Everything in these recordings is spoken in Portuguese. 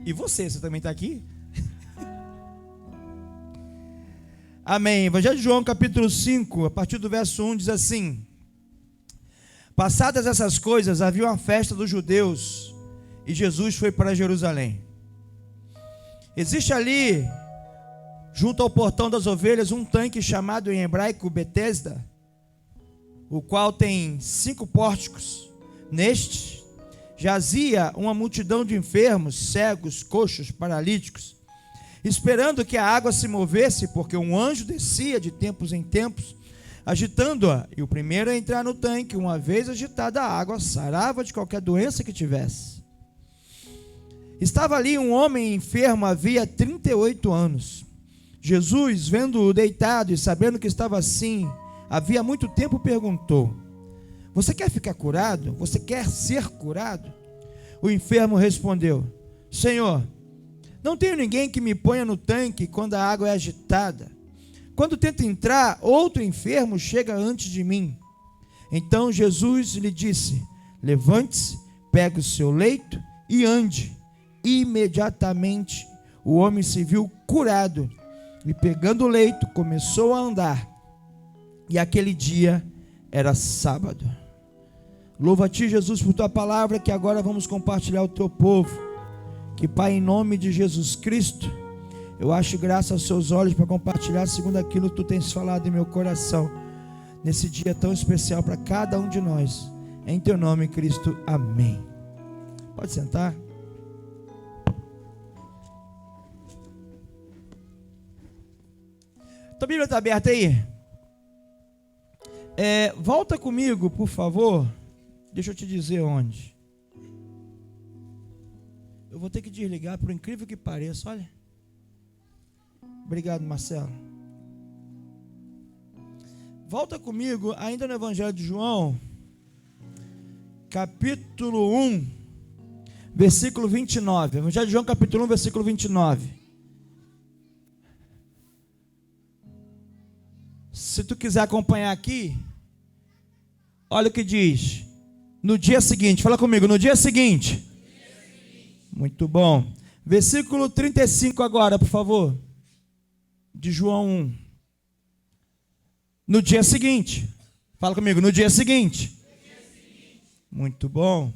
E você também está aqui? Amém. Evangelho de João, capítulo 5, a partir do verso 1, diz assim: passadas essas coisas, havia uma festa dos judeus, e Jesus foi para Jerusalém. Existe ali, junto ao portão das ovelhas, um tanque chamado em hebraico Betesda, o qual tem 5 pórticos. Neste jazia uma multidão de enfermos, cegos, coxos, paralíticos, esperando que a água se movesse, porque um anjo descia de tempos em tempos, agitando-a, e o primeiro a entrar no tanque, uma vez agitada a água, sarava de qualquer doença que tivesse. Estava ali um homem enfermo, havia 38 anos. Jesus, vendo-o deitado e sabendo que estava assim havia muito tempo, perguntou: você quer ficar curado? Você quer ser curado? O enfermo respondeu: Senhor, não tenho ninguém que me ponha no tanque quando a água é agitada. Quando tento entrar, outro enfermo chega antes de mim. Então Jesus lhe disse: levante-se, pegue o seu leito e ande. Imediatamente o homem se viu curado e, pegando o leito, começou a andar. E aquele dia era sábado. Louva a ti, Jesus, por tua palavra, que agora vamos compartilhar o teu povo. Que, Pai, em nome de Jesus Cristo, eu acho graça aos seus olhos para compartilhar segundo aquilo que tu tens falado em meu coração, nesse dia tão especial para cada um de nós. Em teu nome, Cristo, amém. Pode sentar. Tua Bíblia está aberta aí? Volta comigo, por favor. Deixa eu te dizer onde. Eu vou ter que desligar, por incrível que pareça, olha. Obrigado, Marcelo. Volta comigo, ainda no Evangelho de João, capítulo 1, versículo 29. Evangelho de João, capítulo 1, versículo 29. Se tu quiser acompanhar aqui, olha o que diz. No dia seguinte, fala comigo, no dia seguinte. Muito bom. Versículo 35 agora, por favor. De João 1. No dia seguinte. Fala comigo, no dia seguinte. Muito bom.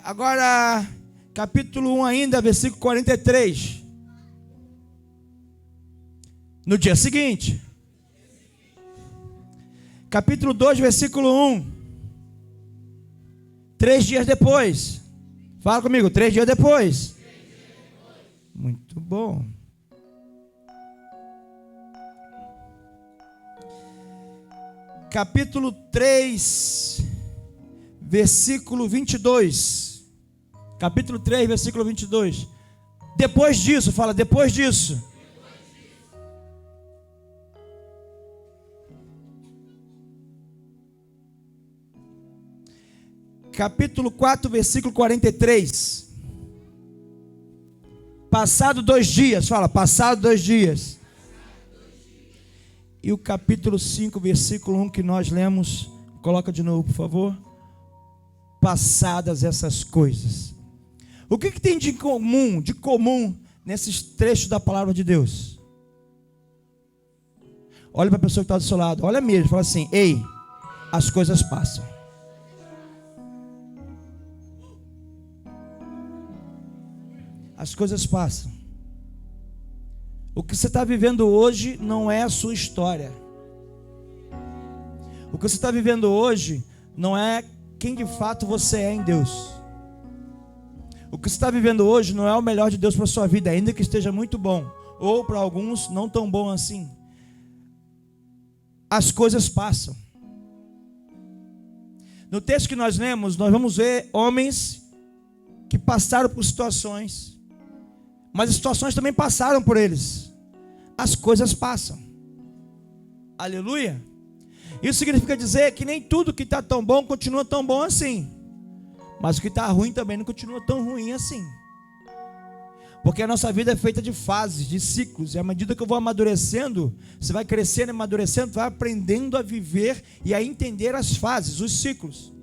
Agora, capítulo 1 ainda, versículo 43. No dia seguinte. Capítulo 2, versículo 1. 3 dias depois. Fala comigo, 3 dias depois. Muito bom. Capítulo 3, versículo 22. Capítulo 3, versículo 22. Depois disso, fala, depois disso. Capítulo 4, versículo 43. Passado 2 dias, fala, passado 2 dias. E o capítulo 5, versículo 1 que nós lemos, coloca de novo, por favor. Passadas essas coisas. O que tem de comum nesses trechos da palavra de Deus? Olha para a pessoa que está do seu lado, olha mesmo, fala assim: ei, as coisas passam. As coisas passam. O que você está vivendo hoje não é a sua história. O que você está vivendo hoje não é quem de fato você é em Deus. O que você está vivendo hoje não é o melhor de Deus para a sua vida, ainda que esteja muito bom, ou para alguns não tão bom assim. As coisas passam. No texto que nós lemos, nós vamos ver homens que passaram por situações, mas as situações também passaram por eles. As coisas passam. Aleluia. Isso significa dizer que nem tudo que está tão bom continua tão bom assim. Mas o que está ruim também não continua tão ruim assim. Porque a nossa vida é feita de fases, de ciclos. E à medida que eu vou amadurecendo, você vai crescendo e amadurecendo, vai aprendendo a viver e a entender as fases, os ciclos.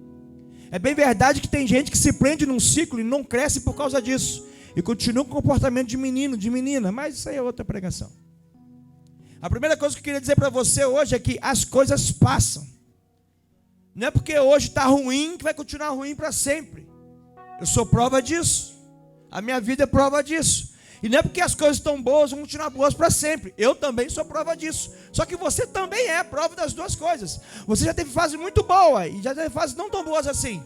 É bem verdade que tem gente que se prende num ciclo e não cresce por causa disso. e continuam com comportamento de menino, de menina, mas isso aí é outra pregação. A primeira coisa que eu queria dizer para você hoje é que as coisas passam. Não é porque hoje está ruim que vai continuar ruim para sempre. Eu sou prova disso. A minha vida é prova disso. E não é porque as coisas estão boas, vão continuar boas para sempre. Eu também sou prova disso. Só que você também é prova das duas coisas. Você já teve fase muito boa e já teve fases não tão boas assim.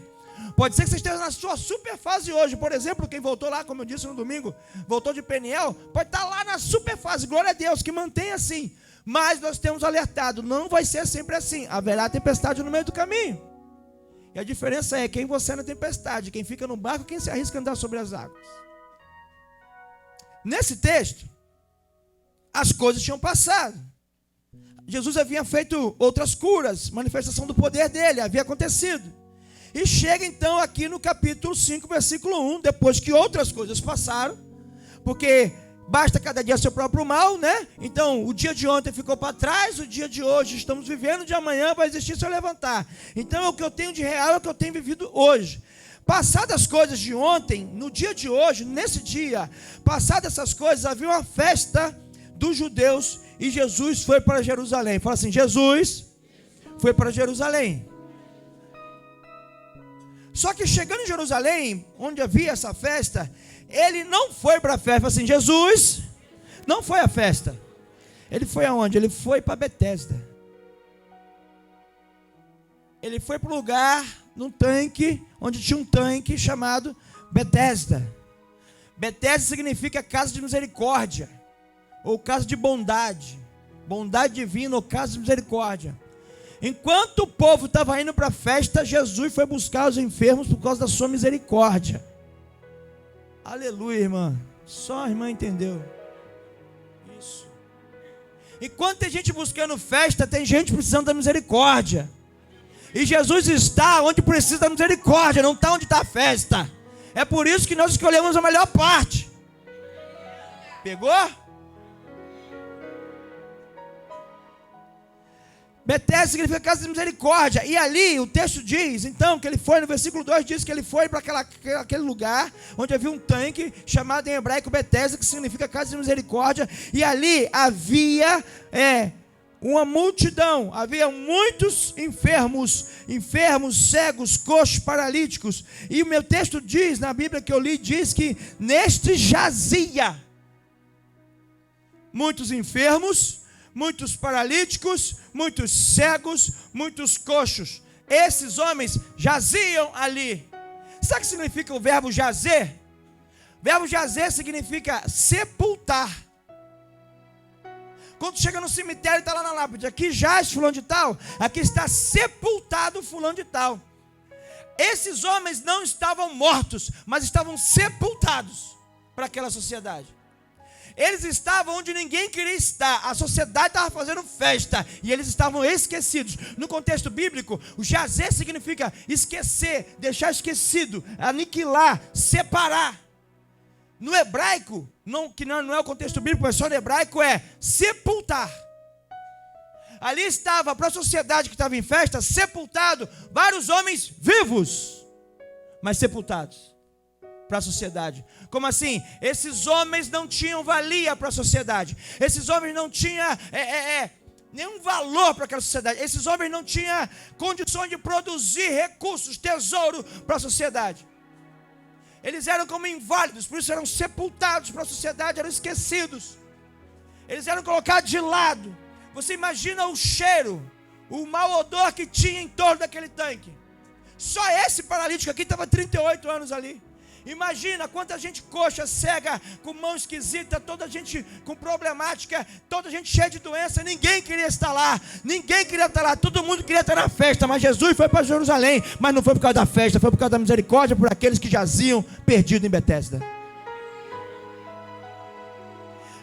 Pode ser que você esteja na sua super fase hoje. Por exemplo, quem voltou lá, como eu disse no domingo, voltou de Peniel, pode estar lá na super fase. Glória a Deus, que mantenha assim. Mas nós temos alertado, não vai ser sempre assim. Haverá tempestade no meio do caminho. E a diferença é quem você é na tempestade, quem fica no barco, quem se arrisca a andar sobre as águas. Nesse texto, as coisas tinham passado. Jesus havia feito outras curas, manifestação do poder dele, havia acontecido. E chega então aqui no capítulo 5, versículo 1, depois que outras coisas passaram, porque basta cada dia seu próprio mal, né? Então, o dia de ontem ficou para trás, o dia de hoje estamos vivendo, o de amanhã vai existir se eu levantar. Então, o que eu tenho de real é o que eu tenho vivido hoje. Passadas as coisas de ontem, no dia de hoje, nesse dia, passadas essas coisas, havia uma festa dos judeus e Jesus foi para Jerusalém. Fala assim, Jesus foi para Jerusalém. Só que chegando em Jerusalém, onde havia essa festa, ele não foi para a festa. Fala assim, Jesus não foi à festa. Ele foi aonde? Ele foi para Betesda. Ele foi para o lugar, num tanque, onde tinha um tanque chamado Betesda. Betesda significa casa de misericórdia, ou casa de bondade. Bondade divina ou casa de misericórdia. Enquanto o povo estava indo para a festa, Jesus foi buscar os enfermos por causa da sua misericórdia. Aleluia, irmã. Só a irmã entendeu. Isso. Enquanto tem gente buscando festa, tem gente precisando da misericórdia. E Jesus está onde precisa da misericórdia, não está onde está a festa. É por isso que nós escolhemos a melhor parte. Pegou? Betesda significa casa de misericórdia. E ali o texto diz, então, que ele foi, no versículo 2 diz que ele foi para aquele lugar onde havia um tanque, chamado em hebraico Betesda, que significa casa de misericórdia. E ali havia uma multidão, havia muitos enfermos, cegos, coxos, paralíticos. E o meu texto diz, na Bíblia que eu li, diz que neste jazia muitos enfermos, muitos paralíticos, muitos cegos, muitos coxos. Esses homens jaziam ali. Sabe o que significa o verbo jazer? O verbo jazer significa sepultar. Quando chega no cemitério, está lá na lápide, aqui jaz fulano de tal, aqui está sepultado fulano de tal. Esses homens não estavam mortos, mas estavam sepultados para aquela sociedade. Eles estavam onde ninguém queria estar. A sociedade estava fazendo festa e eles estavam esquecidos. No contexto bíblico, o jazer significa esquecer, deixar esquecido, aniquilar, separar. No hebraico, que não é o contexto bíblico, mas só no hebraico, é sepultar. Ali estava, para a sociedade que estava em festa, sepultado vários homens vivos, mas sepultados para a sociedade. Como assim? Esses homens não tinham valia para a sociedade. Esses homens não tinham nenhum valor para aquela sociedade. Esses homens não tinham condições de produzir recursos, tesouro para a sociedade. Eles eram como inválidos, por isso eram sepultados para a sociedade, eram esquecidos. Eles eram colocados de lado. Você imagina o cheiro, o mau odor que tinha em torno daquele tanque. Só esse paralítico aqui estava 38 anos ali. Imagina quanta gente coxa, cega, com mão esquisita, toda gente com problemática, toda gente cheia de doença. Ninguém queria estar lá, todo mundo queria estar na festa. Mas Jesus foi para Jerusalém, mas não foi por causa da festa, foi por causa da misericórdia por aqueles que jaziam perdidos em Betesda.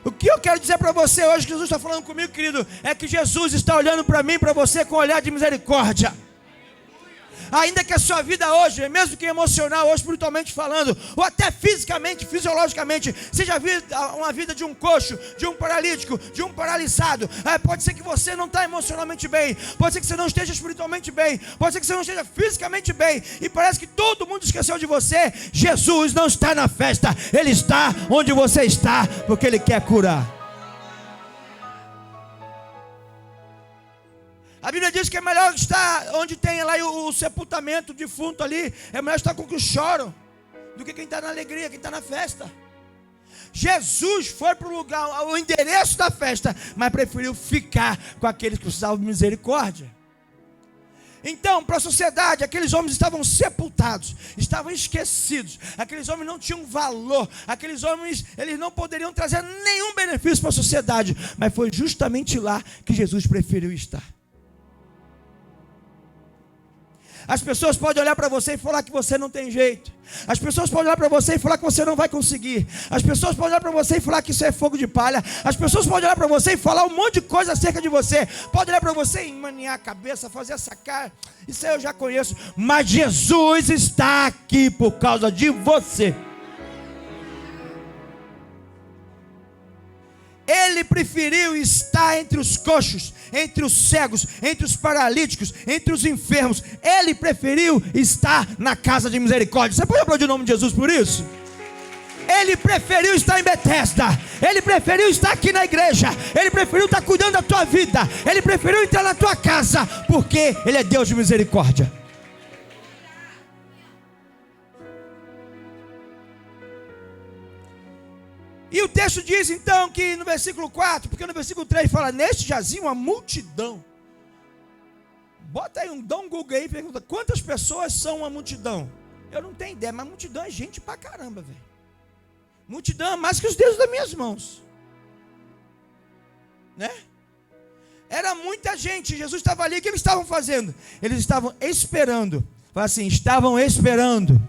O que eu quero dizer para você hoje, que Jesus está falando comigo, querido, é que Jesus está olhando para mim, para você, com um olhar de misericórdia. Ainda que a sua vida hoje, mesmo que emocional ou espiritualmente falando, ou até fisicamente, fisiologicamente, seja uma vida de um coxo, de um paralítico, de um paralisado, pode ser que você não está emocionalmente bem, pode ser que você não esteja espiritualmente bem, pode ser que você não esteja fisicamente bem, e parece que todo mundo esqueceu de você. Jesus não está na festa, Ele está onde você está, porque Ele quer curar. A Bíblia diz que é melhor estar onde tem lá o sepultamento, o defunto ali. É melhor estar com os que choram do que quem está na alegria, quem está na festa. Jesus foi para o lugar, o endereço da festa, mas preferiu ficar com aqueles que precisavam de misericórdia. Então, para a sociedade, aqueles homens estavam sepultados, estavam esquecidos. Aqueles homens não tinham valor. Aqueles homens, eles não poderiam trazer nenhum benefício para a sociedade. Mas foi justamente lá que Jesus preferiu estar. As pessoas podem olhar para você e falar que você não tem jeito. As pessoas podem olhar para você e falar que você não vai conseguir. As pessoas podem olhar para você e falar que isso é fogo de palha. As pessoas podem olhar para você e falar um monte de coisa acerca de você. Podem olhar para você e maniar a cabeça, fazer essa cara. Isso aí eu já conheço. Mas Jesus está aqui por causa de você. Ele preferiu estar entre os coxos, entre os cegos, entre os paralíticos, entre os enfermos. Ele preferiu estar na casa de misericórdia. Você pode aplaudir o nome de Jesus por isso? Ele preferiu estar em Betesda. Ele preferiu estar aqui na igreja. Ele preferiu estar cuidando da tua vida. Ele preferiu entrar na tua casa, porque Ele é Deus de misericórdia. E o texto diz então que no versículo 4, porque no versículo 3 fala: neste jazia uma multidão. Bota aí dá um Google aí e pergunta: quantas pessoas são uma multidão? Eu não tenho ideia, mas multidão é gente pra caramba, velho. Multidão é mais que os dedos das minhas mãos, né? Era muita gente. Jesus estava ali. O que eles estavam fazendo? Eles estavam esperando. Fala assim: estavam esperando.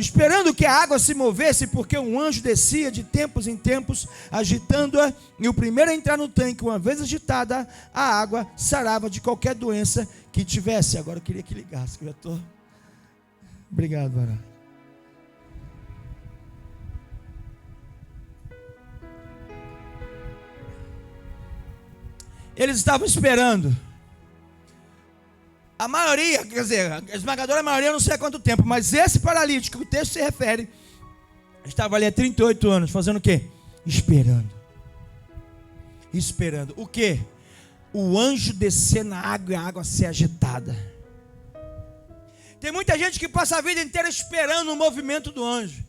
Esperando que a água se movesse, porque um anjo descia de tempos em tempos, agitando-a, e o primeiro a entrar no tanque, uma vez agitada, a água sarava de qualquer doença que tivesse. Agora eu queria que ligasse, que eu já estou... Obrigado, Vará. Eles estavam esperando. A maioria, quer dizer, a esmagadora maioria, não sei há quanto tempo, mas esse paralítico que o texto se refere, estava ali há 38 anos, fazendo o quê? Esperando. Esperando. O quê? O anjo descer na água e a água ser agitada. Tem muita gente que passa a vida inteira esperando o movimento do anjo.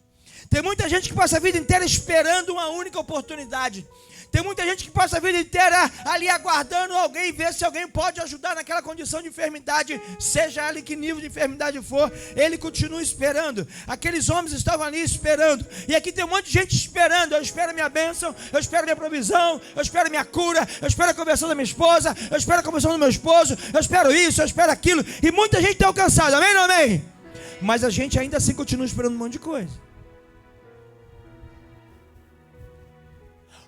Tem muita gente que passa a vida inteira esperando uma única oportunidade. Tem muita gente que passa a vida inteira ali aguardando alguém, ver se alguém pode ajudar naquela condição de enfermidade, seja ela em que nível de enfermidade for. Ele continua esperando. Aqueles homens estavam ali esperando. E aqui tem um monte de gente esperando. Eu espero a minha bênção, eu espero a minha provisão, eu espero a minha cura, eu espero a conversão da minha esposa, eu espero a conversão do meu esposo, eu espero isso, eu espero aquilo. E muita gente tem alcançado, amém ou não amém? Mas a gente ainda assim continua esperando um monte de coisa.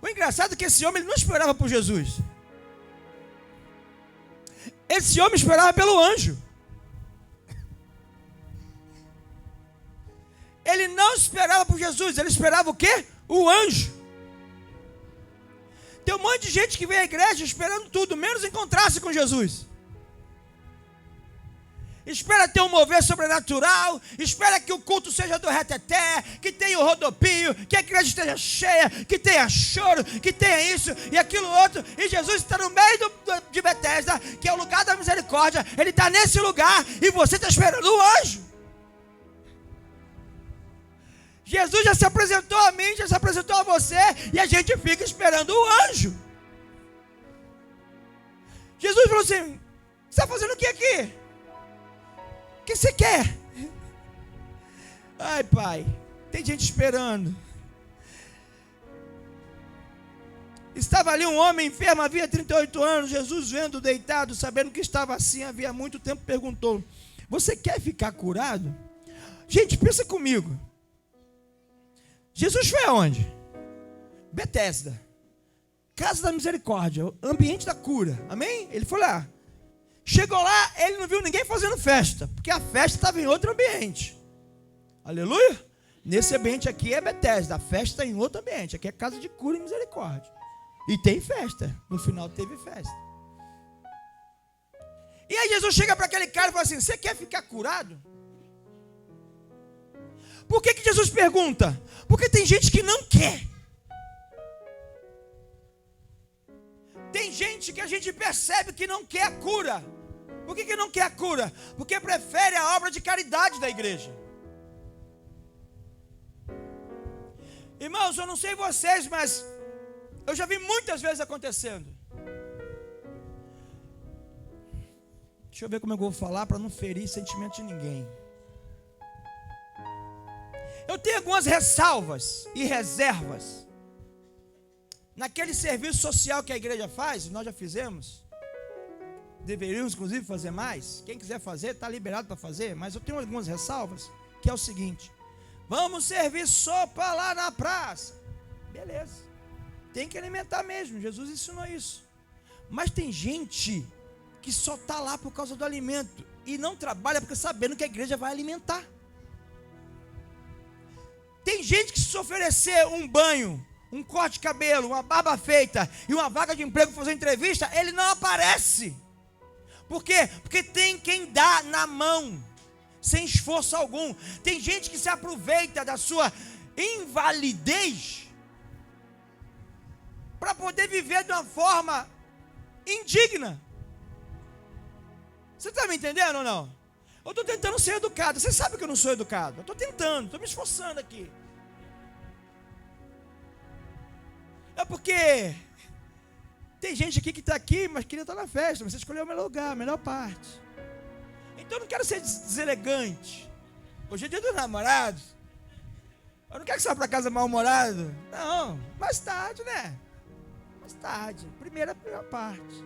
O engraçado é que esse homem ele não esperava por Jesus. Esse homem esperava pelo anjo. Ele não esperava por Jesus, ele esperava o quê? O anjo. Tem um monte de gente que vem à igreja esperando tudo, menos encontrar-se com Jesus. Espera ter um mover sobrenatural, espera que o culto seja do reteté, que tenha o rodopio, que a igreja esteja cheia, que tenha choro, que tenha isso e aquilo outro. E Jesus está no meio de Betesda, que é o lugar da misericórdia. Ele está nesse lugar e você está esperando o anjo. Jesus já se apresentou a mim, já se apresentou a você, e a gente fica esperando o anjo. Jesus falou assim: você está fazendo o que aqui? O que você quer? Ai, pai, tem gente esperando. Estava ali um homem enfermo, havia 38 anos. Jesus, vendo deitado, sabendo que estava assim havia muito tempo, perguntou: você quer ficar curado? Gente, pensa comigo. Jesus foi aonde? Betesda, casa da misericórdia, ambiente da cura, amém? Ele foi lá. Chegou lá, ele não viu ninguém fazendo festa, porque a festa estava em outro ambiente. Aleluia? Nesse ambiente aqui é Betesda, a festa está em outro ambiente. Aqui é casa de cura e misericórdia. E tem festa, no final teve festa. E aí Jesus chega para aquele cara e fala assim: você quer ficar curado? Por que Jesus pergunta? Porque tem gente que não quer. Tem gente que a gente percebe que não quer a cura. Por que não quer a cura? Porque prefere a obra de caridade da igreja. Irmãos, eu não sei vocês, mas eu já vi muitas vezes acontecendo. Deixa eu ver como eu vou falar para não ferir sentimento de ninguém. Eu tenho algumas ressalvas e reservas naquele serviço social que a igreja faz, nós já fizemos. Deveríamos, inclusive, fazer mais. Quem quiser fazer, está liberado para fazer. Mas eu tenho algumas ressalvas, que é o seguinte: vamos servir sopa lá na praça. Beleza. Tem que alimentar mesmo, Jesus ensinou isso. Mas tem gente que só está lá por causa do alimento e não trabalha porque sabendo que a igreja vai alimentar. Tem gente que se oferecer um banho, um corte de cabelo, uma barba feita e uma vaga de emprego para fazer entrevista, ele não aparece. Por quê? Porque tem quem dá na mão, sem esforço algum. Tem gente que se aproveita da sua invalidez para poder viver de uma forma indigna. Você está me entendendo ou não? Eu estou tentando ser educado. Você sabe que eu não sou educado. Eu estou tentando, estou me esforçando aqui. É porque tem gente aqui que está aqui, mas queria estar na festa. Mas você escolheu o melhor lugar, a melhor parte. Então eu não quero ser deselegante. Hoje é dia dos namorados. Eu não quero que você vá para casa mal-humorado. Não, mais tarde, né? Mais tarde. Primeira parte.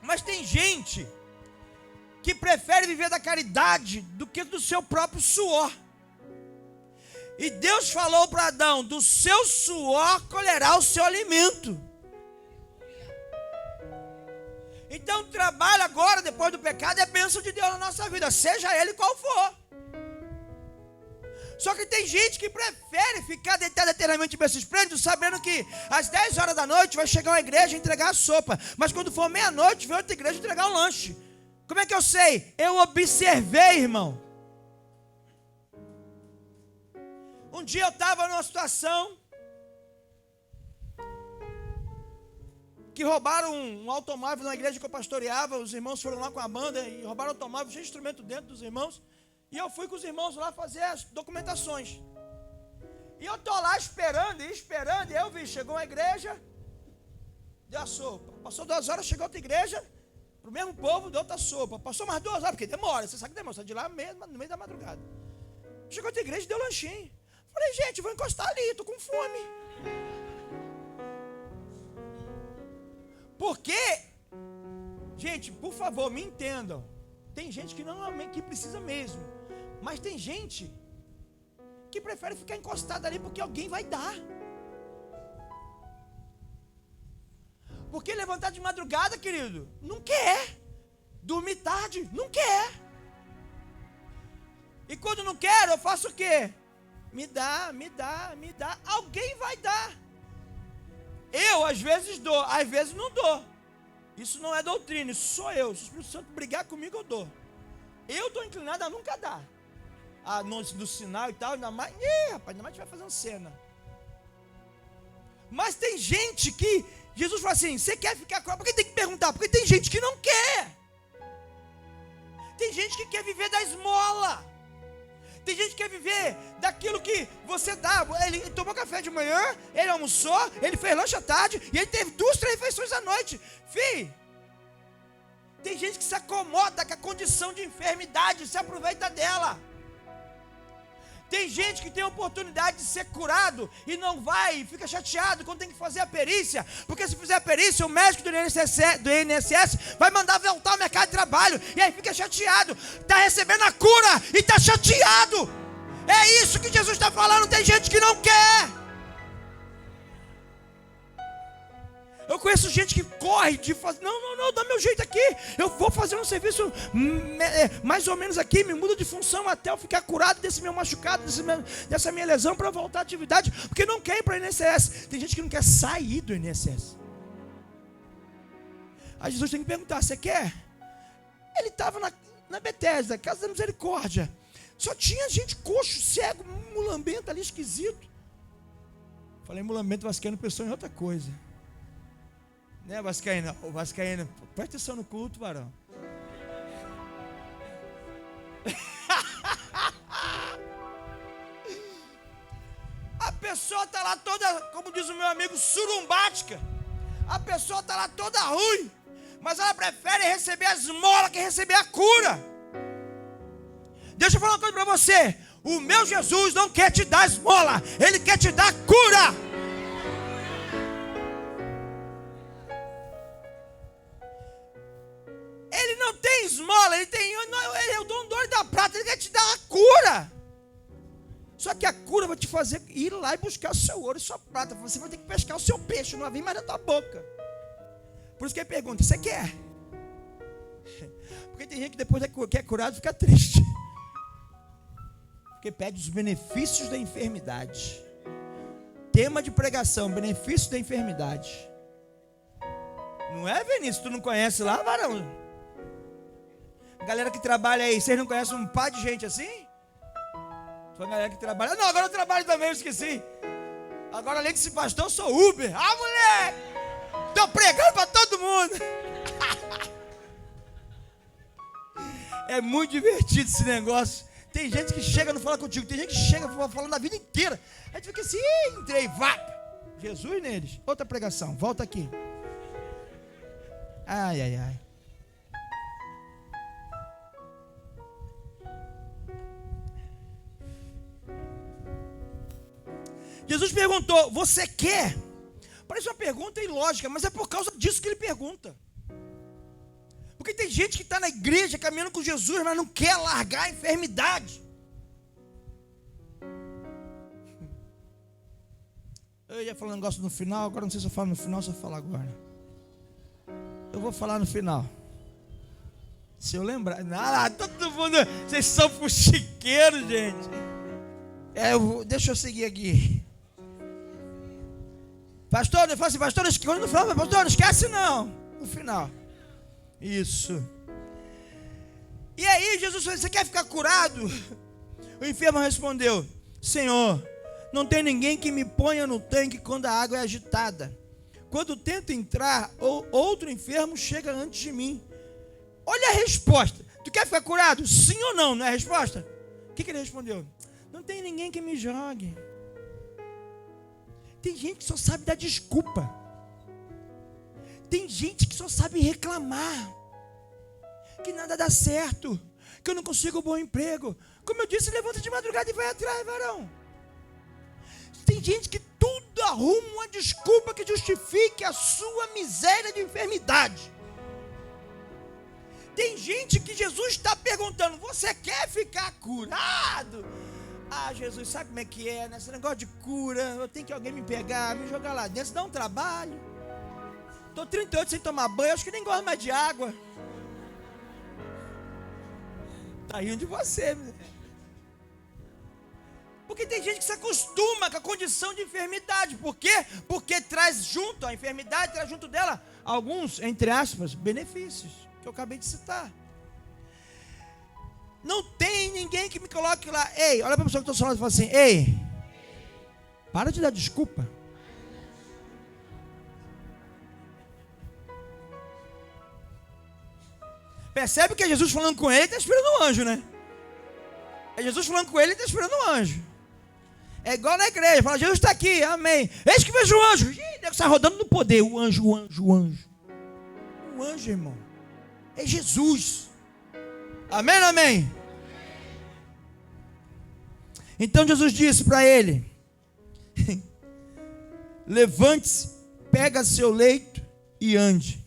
Mas tem gente que prefere viver da caridade do que do seu próprio suor. E Deus falou para Adão: do seu suor colherá o seu alimento. Então o trabalho agora, depois do pecado, é bênção de Deus na nossa vida, seja ele qual for. Só que tem gente que prefere ficar deitado eternamente em berço esplêndido, sabendo que às 10 horas da noite vai chegar uma igreja e entregar a sopa, mas quando for meia-noite vem outra igreja entregar um lanche. Como é que eu sei? Eu observei, irmão. Um dia eu estava numa situação que roubaram um automóvel na igreja que eu pastoreava. Os irmãos foram lá com a banda e roubaram o automóvel, cheio de instrumento dentro dos irmãos. E eu fui com os irmãos lá fazer as documentações. E eu estou lá esperando, e eu vi, chegou uma igreja, deu a sopa. Passou 2 horas, chegou outra igreja, para o mesmo povo, deu outra sopa. Passou mais 2 horas, porque demora, você sabe que demora, você de lá mesmo, no meio da madrugada. Chegou outra igreja e deu lanchinho. Falei, gente, vou encostar ali, estou com fome. Porque, gente, por favor, me entendam. Tem gente que não que precisa mesmo. Mas tem gente que prefere ficar encostado ali porque alguém vai dar. Porque levantar de madrugada, querido, não quer. Dormir tarde, não quer. E quando não quero, eu faço o quê? Me dá. Alguém vai dar. Eu, às vezes, dou, às vezes não dou. Isso não é doutrina, isso sou eu. Se o Espírito Santo brigar comigo, eu dou. Eu estou inclinado a nunca dar. Anúncio do sinal e tal, ainda mais. Rapaz, ainda mais a gente vai fazendo cena. Mas tem gente que Jesus fala assim: você quer ficar com ela? Por que tem que perguntar? Porque tem gente que não quer. Tem gente que quer viver da esmola. Tem gente que quer viver daquilo que você dá. Ele tomou café de manhã, ele almoçou, ele fez lanche à tarde e ele teve 2, 3 refeições à noite. Tem gente que se acomoda com a condição de enfermidade, se aproveita dela. Tem gente que tem a oportunidade de ser curado e não vai, e fica chateado quando tem que fazer a perícia, porque se fizer a perícia, o médico do INSS vai mandar voltar ao mercado de trabalho, e aí fica chateado, está recebendo a cura e está chateado. É isso que Jesus está falando. Tem gente que não quer. Eu conheço gente que corre de fazer, não, dá meu jeito aqui, eu vou fazer um serviço mais ou menos aqui, me mudo de função até eu ficar curado desse meu machucado, dessa minha lesão, para voltar à atividade, porque não quer ir para o INSS. Tem gente que não quer sair do INSS. Aí Jesus tem que perguntar: você quer? Ele estava na Betesda, Casa da Misericórdia, só tinha gente coxo, cego, mulambento ali, esquisito. Falei mulambento, vascaíno pensou em outra coisa, né, vascaíno? O vascaíno, presta atenção no culto, varão. A pessoa está lá toda, como diz o meu amigo, surumbática. A pessoa está lá toda ruim, mas ela prefere receber as esmola que receber a cura. Deixa eu falar uma coisa para você: o meu Jesus não quer te dar esmola, Ele quer te dar cura. Ele não tem esmola, ele é o dono do ouro e da prata, Ele quer te dar a cura. Só que a cura vai te fazer ir lá e buscar o seu ouro e sua prata. Você vai ter que pescar o seu peixe, não vai vir mais na tua boca. Por isso que ele pergunta: você quer? Porque tem gente que depois que é curado fica triste, porque pede os benefícios da enfermidade. Tema de pregação: benefícios da enfermidade. Não é, Vinícius? Tu não conhece lá, varão? Galera que trabalha aí, vocês não conhecem um par de gente assim? Foi a galera que trabalha. Não, agora eu trabalho também, eu esqueci. Agora, além de ser pastor, eu sou Uber. Ah, moleque! Estou pregando para todo mundo. É muito divertido esse negócio. Tem gente que chega e não fala contigo. Tem gente que chega falando a vida inteira. Aí tu fica assim: entrei, vai. Jesus neles. Outra pregação, volta aqui. Ai, ai, ai. Jesus perguntou: você quer? Parece uma pergunta ilógica, mas é por causa disso que ele pergunta. Porque tem gente que está na igreja caminhando com Jesus, mas não quer largar a enfermidade. Eu ia falar um negócio no final, agora não sei se eu falo no final ou se eu falo agora. Eu vou falar no final. Se eu lembrar. Todo mundo, vocês são fuxiqueiros, gente. Deixa eu seguir aqui. Pastor, eu falo assim: pastor, não esquece não. No final. Isso. E aí Jesus falou: você quer ficar curado? O enfermo respondeu: Senhor, não tem ninguém que me ponha no tanque quando a água é agitada. Quando tento entrar, outro enfermo chega antes de mim. Olha a resposta. Tu quer ficar curado? Sim ou não? Não é a resposta? O que ele respondeu? Não tem ninguém que me jogue. Tem gente que só sabe dar desculpa. Tem gente que só sabe reclamar, que nada dá certo, que eu não consigo um bom emprego. Como eu disse, levanta de madrugada e vai atrás, varão. Tem gente que tudo arruma uma desculpa que justifique a sua miséria de enfermidade. Tem gente que Jesus está perguntando: você quer ficar curado? Ah, Jesus, sabe como é que é, né? Esse negócio de cura, eu tenho que alguém me pegar, me jogar lá dentro, dá um trabalho. Estou 38 sem tomar banho, acho que nem gosto mais de água. Está rindo de você, né? Porque tem gente que se acostuma com a condição de enfermidade. Por quê? Porque traz junto, a enfermidade traz junto dela alguns, entre aspas, benefícios, que eu acabei de citar. Não tem ninguém que me coloque lá. Ei, olha para a pessoa que estou falando e fala assim: ei, para de dar desculpa. Percebe que é Jesus falando com ele e está esperando um anjo, né? É Jesus falando com ele e está esperando um anjo. É igual na igreja, fala: Jesus está aqui, amém. Eis que vejo o anjo. Ih, deve estar rodando no poder. O anjo. O anjo, irmão, é Jesus. Amém, amém? Então Jesus disse para ele: levante-se, pega seu leito e ande.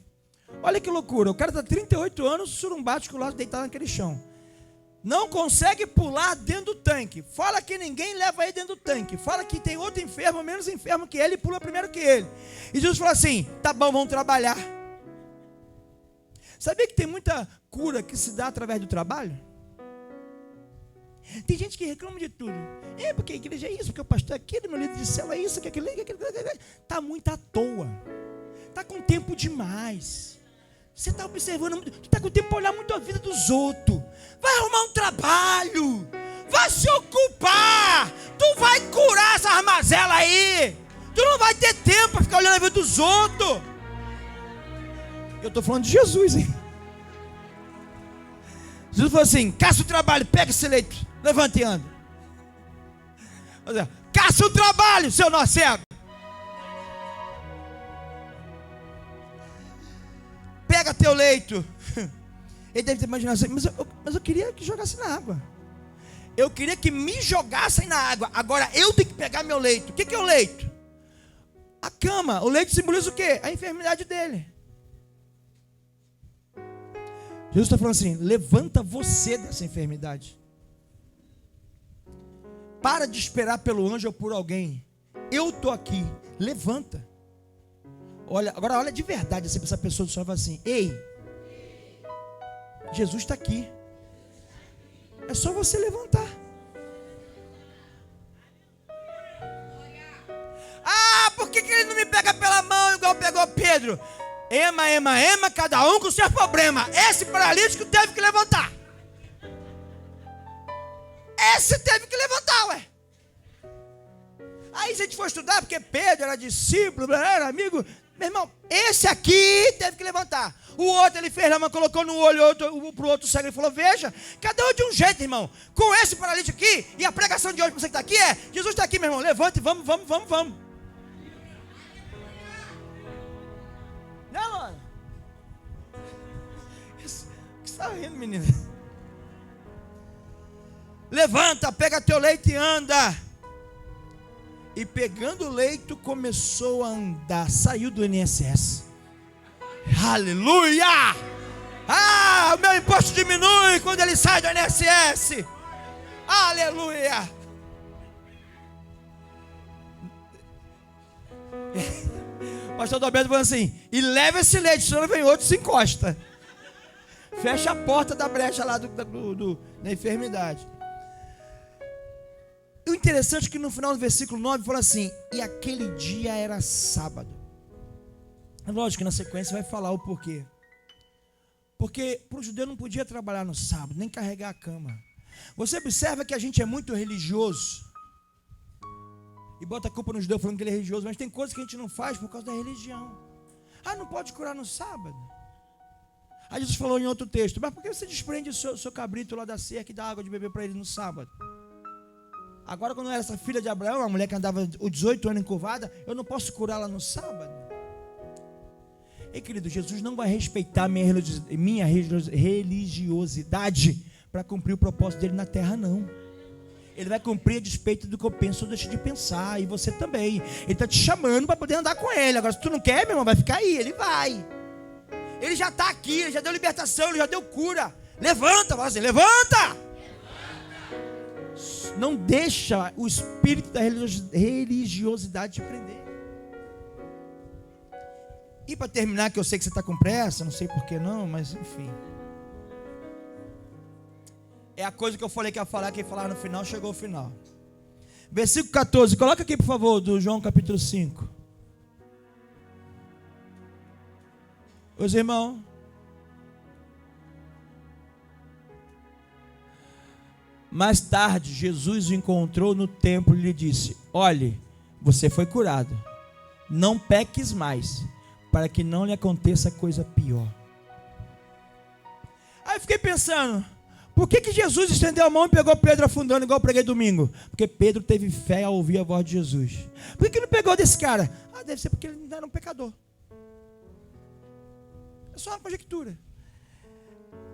Olha que loucura, o cara está 38 anos, surumbático lá, deitado naquele chão. não consegue pular dentro do tanque. Fala que ninguém leva ele dentro do tanque. Fala que tem outro enfermo, menos enfermo que ele, e pula primeiro que ele. E Jesus falou assim: tá bom, vamos trabalhar. Sabia que tem muita cura que se dá através do trabalho? Tem gente que reclama de tudo. Porque a igreja é isso, porque o pastor é aquilo, meu líder de célula é isso, que aquilo. Está muito à toa. Está com tempo demais. Você está observando muito. Tu está com tempo para olhar muito a vida dos outros. Vai arrumar um trabalho. Vai se ocupar. Tu vai curar essa armazela aí. Tu não vai ter tempo para ficar olhando a vida dos outros. Eu estou falando de Jesus, hein? Jesus falou assim: caça o trabalho, pega esse leito, levanta e anda. Caça o trabalho, seu nó cego. Pega teu leito. Ele deve ter imaginado assim: mas eu queria que jogasse na água. Eu queria que me jogassem na água. Agora eu tenho que pegar meu leito. O que é o leito? A cama. O leito simboliza o quê? A enfermidade dele. Jesus está falando assim: levanta você dessa enfermidade. Para de esperar pelo anjo ou por alguém. Eu estou aqui. Levanta. Agora olha de verdade assim, para essa pessoa do céu e fala assim: ei, Jesus está aqui. É só você levantar. Por que ele não me pega pela mão igual pegou Pedro? Ema, cada um com o seu problema. Esse paralítico teve que levantar. Esse teve que levantar, ué. Aí se a gente for estudar, porque Pedro era discípulo, era amigo, meu irmão, esse aqui teve que levantar. O outro ele fez, mas colocou no olho pro outro cego e falou: veja, cada um de um jeito, irmão. Com esse paralítico aqui, e a pregação de hoje para você que está aqui é: Jesus está aqui, meu irmão, levante, vamos. Não, mano. O que você está rindo, menina? Levanta, pega teu leito e anda. E pegando o leito começou a andar. Saiu do INSS. Aleluia! O meu imposto diminui quando ele sai do INSS. Aleluia! O pastor Alberto falou assim: e leva esse leite, senão vem outro e se encosta. Fecha a porta da brecha lá da enfermidade. O interessante é que no final do versículo 9 fala assim: e aquele dia era sábado. É lógico que na sequência vai falar o porquê. Porque para o judeu não podia trabalhar no sábado, nem carregar a cama. Você observa que a gente é muito religioso e bota a culpa no judeu falando que ele é religioso, mas tem coisas que a gente não faz por causa da religião. Não pode curar no sábado. Aí Jesus falou em outro texto: mas por que você desprende o seu cabrito lá da cerca e dá água de beber para ele no sábado? Agora, quando era essa filha de Abraão, a mulher que andava os 18 anos encurvada, eu não posso curá-la no sábado? Ei, querido, Jesus não vai respeitar minha religiosidade para cumprir o propósito dele na terra, não. Ele vai cumprir a despeito do que eu penso ou deixo de pensar, e você também. Ele está te chamando para poder andar com ele. Agora, se tu não quer, meu irmão, vai ficar aí. Ele vai. Ele já está aqui, ele já deu libertação, ele já deu cura. Levanta, fala assim: levanta! Não deixa o espírito da religiosidade te prender. E para terminar, que eu sei que você está com pressa, não sei por que não, mas enfim. É a coisa que eu falei que ia falar, que ia falar no final, chegou ao final. Versículo 14, coloca aqui por favor, do João capítulo 5. Os irmãos. Mais tarde, Jesus o encontrou no templo e lhe disse: olhe, você foi curado. Não peques mais, para que não lhe aconteça coisa pior. Aí eu fiquei pensando: por que Jesus estendeu a mão e pegou Pedro afundando, igual eu preguei domingo? Porque Pedro teve fé ao ouvir a voz de Jesus. Por que não pegou desse cara? Deve ser porque ele ainda era um pecador. É só uma conjectura.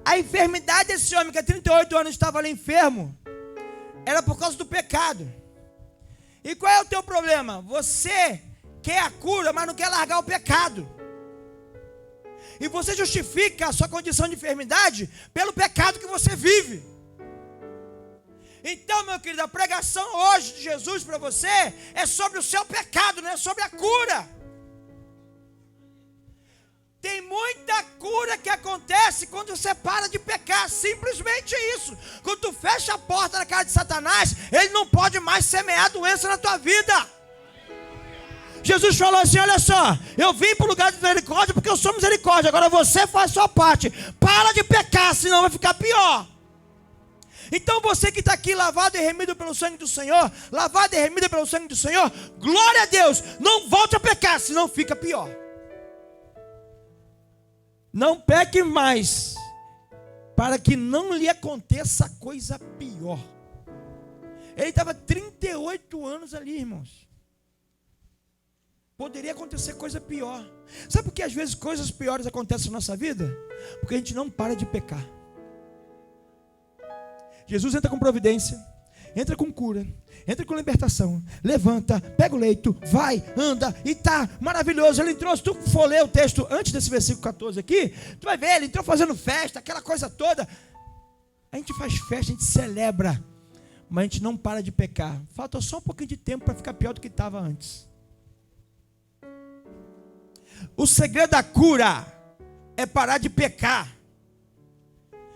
A enfermidade desse homem, que há 38 anos estava ali enfermo, era por causa do pecado. E qual é o teu problema? Você quer a cura, mas não quer largar o pecado. E você justifica a sua condição de enfermidade pelo pecado que você vive. Então, meu querido, a pregação hoje de Jesus para você é sobre o seu pecado, não é sobre a cura. Tem muita cura que acontece quando você para de pecar, simplesmente isso. Quando tu fecha a porta na cara de Satanás, ele não pode mais semear doença na tua vida. Jesus falou assim, olha só, eu vim para o lugar de misericórdia porque eu sou misericórdia, agora você faz a sua parte, para de pecar, senão vai ficar pior. Então você que está aqui lavado e remido pelo sangue do Senhor, lavado e remido pelo sangue do Senhor, glória a Deus, não volte a pecar, senão fica pior. Não peque mais, para que não lhe aconteça coisa pior. Ele estava 38 anos ali, irmãos. Poderia acontecer coisa pior. Sabe por que às vezes coisas piores acontecem na nossa vida? Porque a gente não para de pecar. Jesus entra com providência, entra com cura, entra com libertação, levanta, pega o leito, vai, anda e tá maravilhoso. Ele entrou, se tu for ler o texto antes desse versículo 14 aqui, tu vai ver, ele entrou fazendo festa, aquela coisa toda. A gente faz festa, a gente celebra, mas a gente não para de pecar. Falta só um pouquinho de tempo para ficar pior do que estava antes. O segredo da cura é parar de pecar.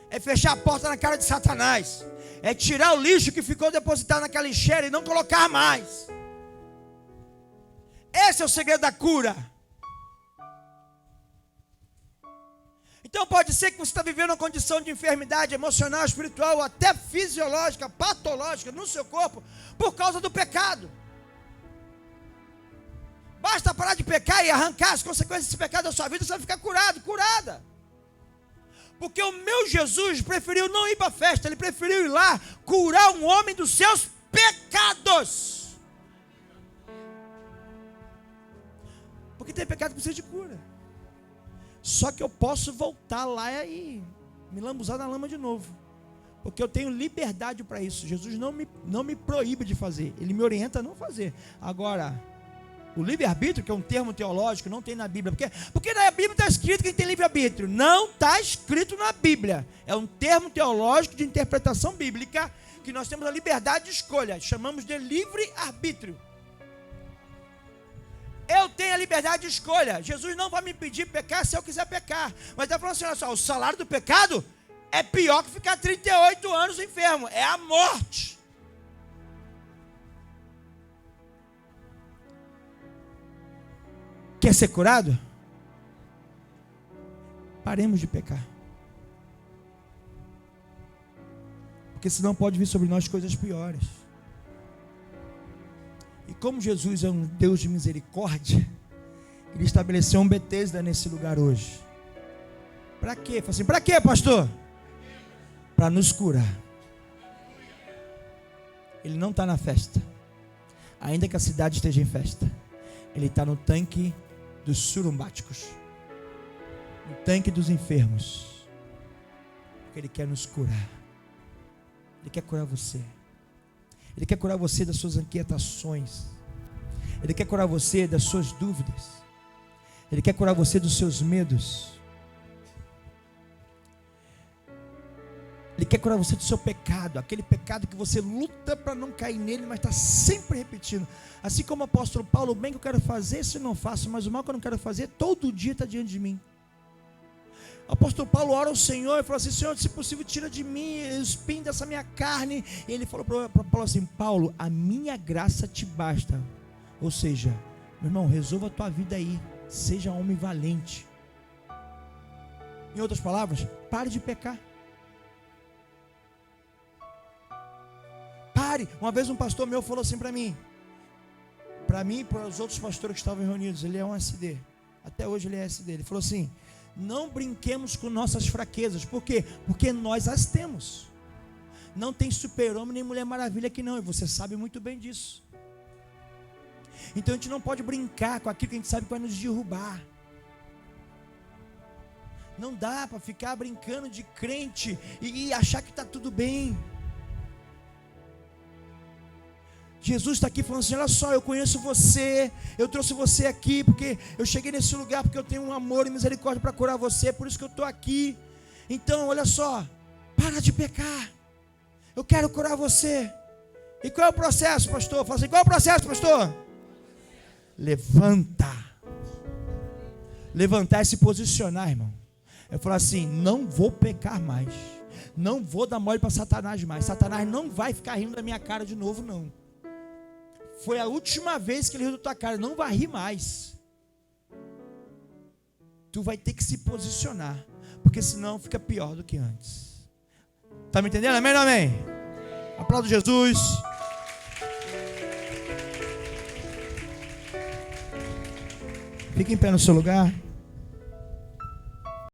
É fechar a porta na cara de Satanás. É tirar o lixo que ficou depositado naquela lixeira e não colocar mais. Esse é o segredo da cura. Então pode ser que você está vivendo uma condição de enfermidade emocional, espiritual, até fisiológica, patológica no seu corpo, por causa do pecado. Basta parar de pecar e arrancar as consequências desse pecado da sua vida, você vai ficar curado, curada. Porque o meu Jesus preferiu não ir para a festa, ele preferiu ir lá curar um homem dos seus pecados. Porque tem pecado que precisa de cura. Só que eu posso voltar lá e me lambuzar na lama de novo. Porque eu tenho liberdade para isso. Jesus não me proíbe de fazer, ele me orienta a não fazer. Agora, o livre-arbítrio, que é um termo teológico, não tem na Bíblia. Porque na Bíblia está escrito que tem livre-arbítrio. Não está escrito na Bíblia. É um termo teológico de interpretação bíblica, que nós temos a liberdade de escolha. Chamamos de livre-arbítrio. Eu tenho a liberdade de escolha. Jesus não vai me impedir de pecar se eu quiser pecar. Mas está falando assim, olha só, o salário do pecado é pior que ficar 38 anos enfermo. É a morte. Quer ser curado? Paremos de pecar. Porque senão pode vir sobre nós coisas piores. E como Jesus é um Deus de misericórdia, ele estabeleceu um Betesda nesse lugar hoje. Para quê? Fala assim, para quê, pastor? Para nos curar. Ele não está na festa. Ainda que a cidade esteja em festa, ele está no tanque dos surumbáticos, no tanque dos enfermos, porque ele quer nos curar. Ele quer curar você. Ele quer curar você das suas inquietações. Ele quer curar você das suas dúvidas. Ele quer curar você dos seus medos. Ele quer curar você do seu pecado, aquele pecado que você luta para não cair nele, mas está sempre repetindo. Assim como o apóstolo Paulo, o bem que eu quero fazer, isso eu não faço, mas o mal que eu não quero fazer, todo dia está diante de mim. O apóstolo Paulo ora ao Senhor e fala assim, Senhor, se possível, tira de mim o espinho dessa minha carne. E ele falou para Paulo assim, Paulo, a minha graça te basta. Ou seja, meu irmão, resolva a tua vida aí, seja homem valente. Em outras palavras, pare de pecar. Pare. Uma vez um pastor meu falou assim para mim e para os outros pastores que estavam reunidos, ele é um SD, até hoje ele é SD, ele falou assim, não brinquemos com nossas fraquezas. Por quê? Porque nós as temos. Não tem super-homem nem mulher maravilha aqui não, e você sabe muito bem disso. Então a gente não pode brincar com aquilo que a gente sabe que vai nos derrubar. Não dá para ficar brincando de crente e achar que está tudo bem. Jesus está aqui falando assim, olha só, eu conheço você, eu trouxe você aqui, porque eu cheguei nesse lugar, porque eu tenho um amor e misericórdia para curar você, por isso que eu estou aqui. Então, olha só, para de pecar, Eu quero curar você. E qual é o processo, pastor? Fala assim, qual é o processo, pastor? Levanta. Levantar e se posicionar, irmão. Eu falo assim, não vou pecar mais. Não vou dar mole para Satanás mais. Satanás não vai ficar rindo da minha cara de novo, não. Foi a última vez que ele riu da tua cara. Não vai rir mais. Tu vai ter que se posicionar. Porque senão fica pior do que antes. Está me entendendo? Amém ou não amém? Aplaudo Jesus. Fique em pé no seu lugar.